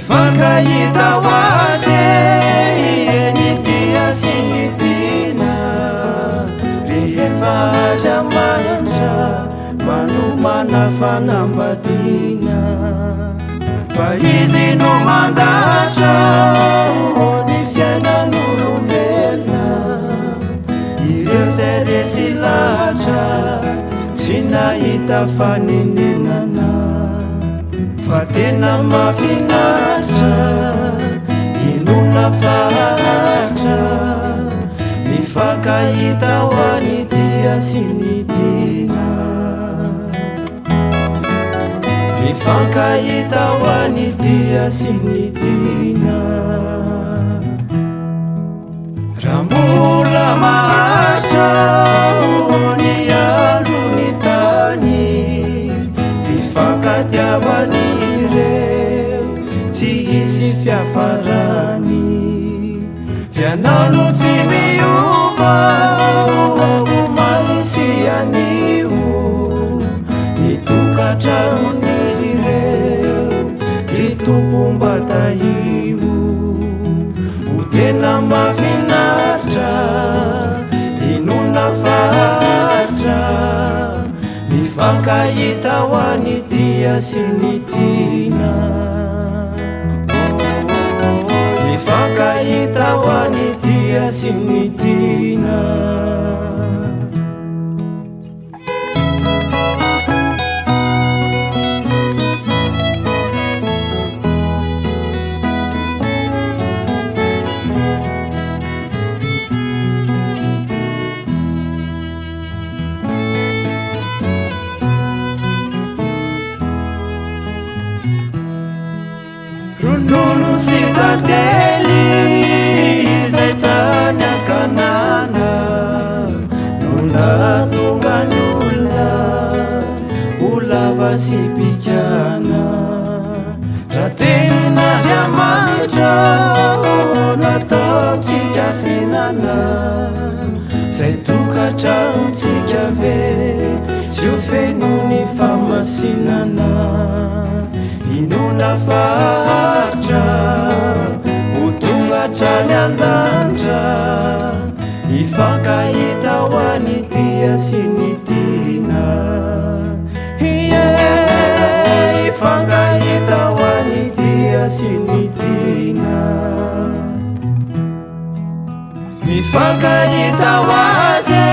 Mifankahita hoazy ny tia sy ny tiana rehefa andriamanitra manomana fanambadiana fa izy no mandatra ny fiainan'olombelona ireo zay resy lahatra tsy nahita faninenana fa tena mahafinaritra inona fahatra mifankahita ho any tia sy ny tiana mifankahita ho any tia sy ny tiana raha mbola maharitra ny andro ny tany fifankatiavany ireo tsy hisy fiafarany fianano tsy miova omaly sy anio ny tokantranon'izy ireo ry tompom-bataio ho tena mahafinaritra inona fahatra mifankahita ho any tia sy ny tiana mifankahita ho any tia sy ny tiana ronono sy tantely izay tany ankanana no nahatonga ny olona ho lava sy pikana raha ten'Andriamanitra nataontsika fihinana zay tokantranontsika ve tsy ho feno ny famasinana inona fahatra ho tonga hatrany an-danitra hifankahita ho any tia sy ny tiana hifankahita ho any tia sy ny tiana mifankahita ho azy